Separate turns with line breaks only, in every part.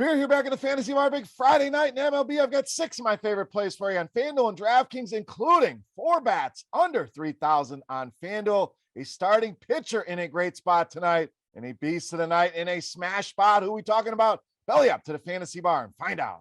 Beer here back in the Fantasy Bar. Big Friday night in MLB. I've got 6 of my favorite plays for you on FanDuel and DraftKings, including 4 bats under 3,000 on FanDuel, a starting pitcher in a great spot tonight, and a beast of the night in a smash spot. Who are we talking about? Belly up to the Fantasy Bar and find out.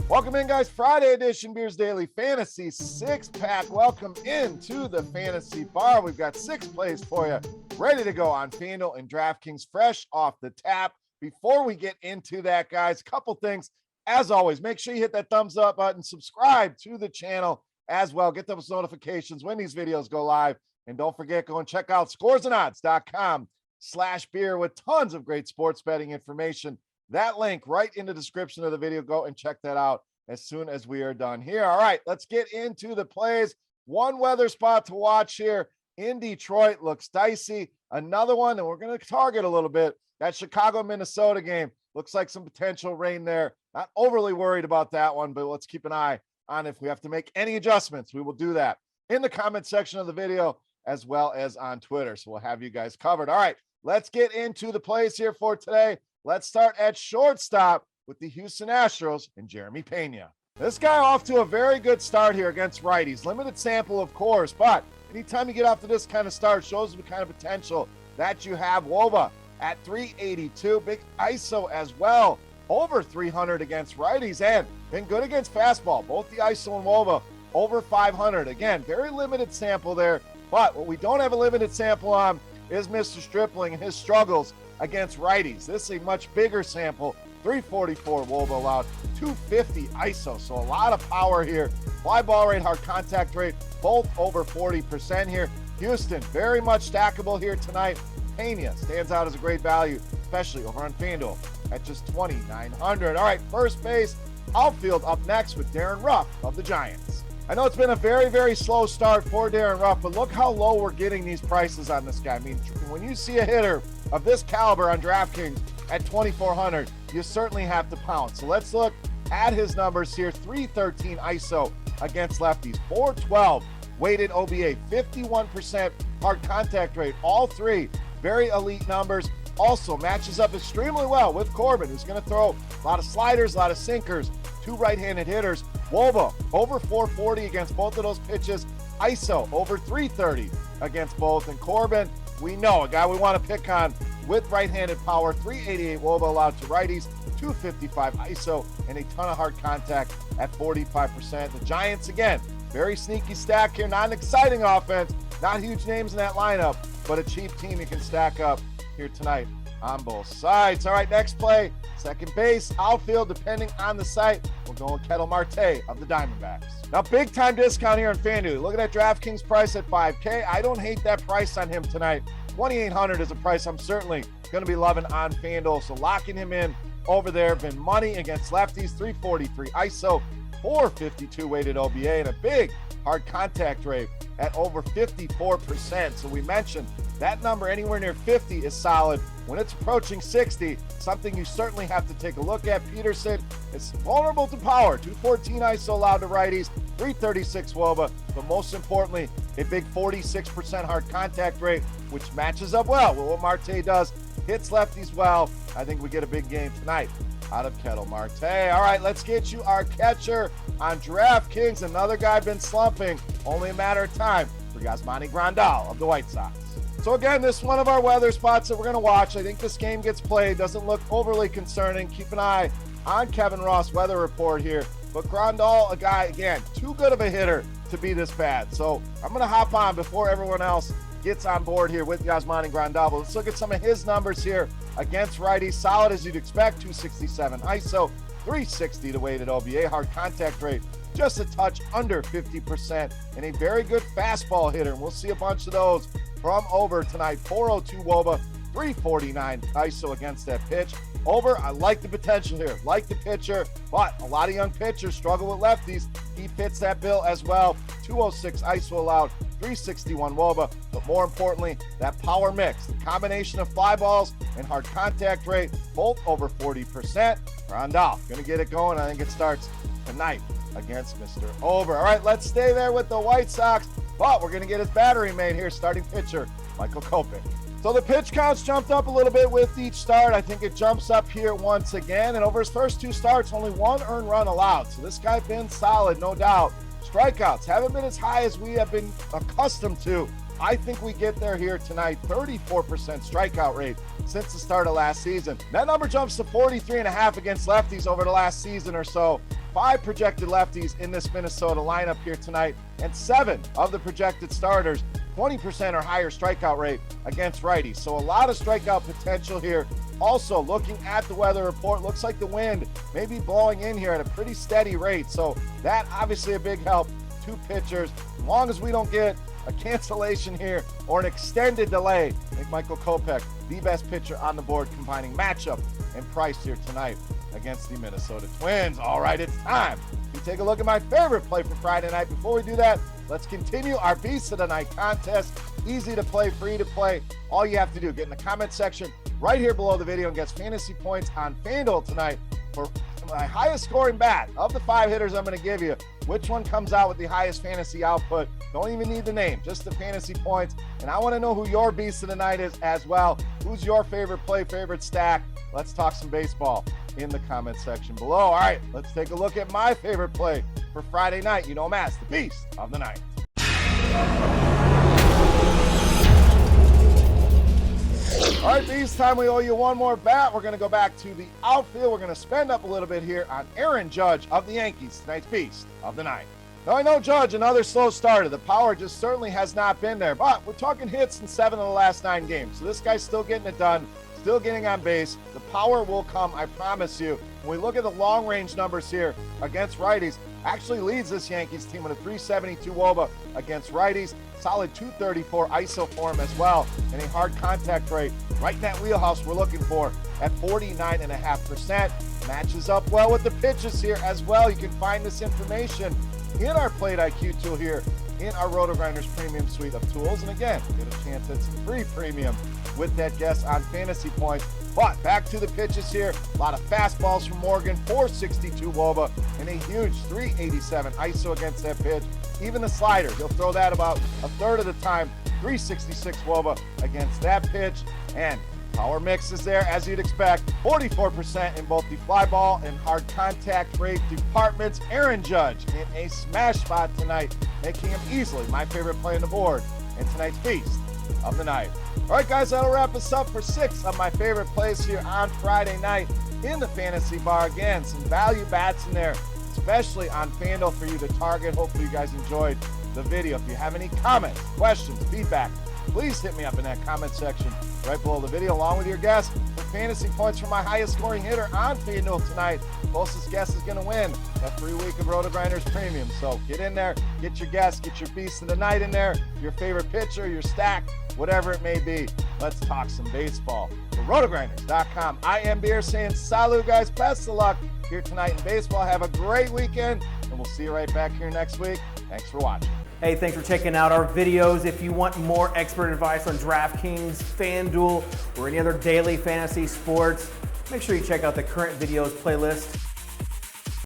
Welcome in, guys. Friday edition Beers Daily Fantasy 6-pack. Welcome into the Fantasy Bar. We've got 6 plays for you ready to go on FanDuel and DraftKings, fresh off the tap. Before we get into that, guys, a couple things. As always, make sure you hit that thumbs up button, subscribe to the channel as well. Get those notifications when these videos go live. And don't forget, go and check out scoresandodds.com/beer with tons of great sports betting information. That link right in the description of the video. Go and check that out as soon as we are done here. All right, let's get into the plays. One weather spot to watch here in Detroit looks dicey. Another one, and we're going to target a little bit, that Chicago-Minnesota game. Looks like some potential rain there. Not overly worried about that one, but let's keep an eye on if we have to make any adjustments. We will do that in the comment section of the video as well as on Twitter. So we'll have you guys covered. All right, let's get into the plays here for today. Let's start at shortstop with the Houston Astros and Jeremy PENA. This guy off to a very good start here against righties. Limited sample, of course, but anytime you get off to this kind of start, shows the kind of potential that you have. Woba at 382, big ISO as well, over 300 against righties, and been good against fastball. Both the ISO and Woba over 500. Again, very limited sample there, but what we don't have a limited sample on is Mr. Stripling and his struggles against righties. This is a much bigger sample. 344 Woba allowed, 250 ISO, so a lot of power here. Fly ball rate, hard contact rate, both over 40% here. Houston, very much stackable here tonight. PENA stands out as a great value, especially over on FanDuel at just 2,900. All right, first base, outfield up next with Darin Ruf of the Giants. I know it's been a very, very slow start for Darin Ruf, but look how low we're getting these prices on this guy. I mean, when you see a hitter of this caliber on DraftKings at 2,400, you certainly have to pounce. So let's look at his numbers here. 313 ISO against lefties, 412 weighted OBA, 51% hard contact rate. All three very elite numbers. Also matches up extremely well with Corbin, who's going to throw a lot of sliders, a lot of sinkers, 2 right-handed hitters. Woba over 440 against both of those pitches. ISO over 330 against both. And Corbin, we know a guy we want to pick on with right-handed power. 388 Woba allowed to righties, 255 ISO, and a ton of hard contact at 45%. The Giants, again, very sneaky stack here. Not an exciting offense, not huge names in that lineup, but a cheap team you can stack up here tonight on both sides. All right, next play, second base, outfield, depending on the site. We're going with KETEL Marte of the Diamondbacks. Now, big time discount here on FanDuel. Look at that DraftKings price at $5K. I don't hate that price on him tonight. 2,800 is a price I'm certainly going to be loving on FanDuel. So locking him in over there. Been money against lefties, 343 ISO, 452 weighted OBA, and a big hard contact rate at over 54%. So we mentioned that number anywhere near 50 is solid. When it's approaching 60, something you certainly have to take a look at. Peterson is vulnerable to power, 214 ISO allowed to righties, 336 Woba, but most importantly, a big 46% hard contact rate, which matches up well with what Marte does. Hits lefties well. I think we get a big game tonight out of KETEL Marte. All right, let's get you our catcher on DraftKings. Another guy been slumping. Only a matter of time for YASMANI GRANDAL of the White Sox. So again, this is one of our weather spots that we're going to watch. I think this game gets played. Doesn't look overly concerning. Keep an eye on Kevin Ross' weather report here. But GRANDAL, a guy, again, too good of a hitter to be this bad. So I'm going to hop on before everyone else gets on board here with YASMANI GRANDAL. But let's look at some of his numbers here against righties. Solid as you'd expect, 267 ISO, 360 to weighted OBA, hard contact rate just a touch under 50%, and a very good fastball hitter. And we'll see a bunch of those from over tonight. 402 Woba, 349 ISO against that pitch. Over, I like the potential here, like the pitcher, but a lot of young pitchers struggle with lefties. He fits that bill as well. 206 ISO allowed, 361 Woba, but more importantly, that power mix, the combination of fly balls and hard contact rate, both over 40%. GRANDAL gonna get it going. I think it starts tonight against Mr. Over. All right, let's stay there with the White Sox, but we're gonna get his battery made here. Starting pitcher, Michael KOPECH. So the pitch counts jumped up a little bit with each start. I think it jumps up here once again. And over his first 2 starts, only 1 earned run allowed. So this guy been solid, no doubt. Strikeouts haven't been as high as we have been accustomed to. I think we get there here tonight. 34% strikeout rate since the start of last season. That number jumps to 43.5 against lefties over the last season or so. 5 projected lefties in this Minnesota lineup here tonight, and 7 of the projected starters, 20% or higher strikeout rate against righties. So a lot of strikeout potential here. Also, looking at the weather report, looks like the wind may be blowing in here at a pretty steady rate. So that obviously a big help. 2 pitchers. As long as we don't get a cancellation here or an extended delay, I think Michael KOPECH, the best pitcher on the board, combining matchup and price here tonight against the Minnesota Twins. All right, it's time to take a look at my favorite play for Friday night. Before we do that, let's continue our Beast of the Night contest. Easy to play, free to play. All you have to do, get in the comment section right here below the video and get fantasy points on FanDuel tonight for my highest scoring bat. Of the 5 hitters I'm going to give you, which one comes out with the highest fantasy output? Don't even need the name, just the fantasy points. And I want to know who your Beast of the Night is as well. Who's your favorite play, favorite stack? Let's talk some baseball in the comment section below. All right, let's take a look at my favorite play for Friday night. You know him as the Beast of the Night. All right, Beast time. We owe you one more bat. We're going to go back to the outfield. We're going to spend up a little bit here on Aaron Judge of the Yankees, tonight's Beast of the Night. Now, I know Judge, another slow starter. The power just certainly has not been there, but we're talking hits in 7 of the last 9 games. So this guy's still getting it done, still getting on base. The power will come, I promise you. When we look at the long range numbers here against righties, actually leads this Yankees team with a 372 WOBA against righties, solid 234 ISO for him as well, and a hard contact rate right in that wheelhouse we're looking for at 49.5%. Matches up well with the pitches here as well. You can find this information in our Plate IQ tool here in our RotoGrinders premium suite of tools. And again, get a chance at some free premium with that guess on fantasy points. But back to the pitches here. A lot of fastballs from Morgan, 462 WOBA, and a huge 387 ISO against that pitch. Even the slider, he'll throw that about a third of the time, 366 WOBA against that pitch. And power mix is there, as you'd expect. 44% in both the fly ball and hard contact rate departments. Aaron Judge in a smash spot tonight, making him easily my favorite play on the board and tonight's Beast of the Night. All right, guys, that'll wrap us up for 6 of my favorite plays here on Friday night in the fantasy bar. Again, some value bats in there, especially on FanDuel for you to target. Hopefully you guys enjoyed the video. If you have any comments, questions, feedback, please hit me up in that comment section right below the video, along with your guess for fantasy points for my highest scoring hitter on FanDuel tonight. Closest guess is going to win that free week of RotoGrinders Premium. So get in there, get your guess, get your Beast of the Night in there, your favorite pitcher, your stack, whatever it may be. Let's talk some baseball. For RotoGrinders.com, I am Beer saying salut, guys. Best of luck here tonight in baseball. Have a great weekend, and we'll see you right back here next week. Thanks for watching.
Hey, thanks for checking out our videos. If you want more expert advice on DraftKings, FanDuel, or any other daily fantasy sports, make sure you check out the current videos playlist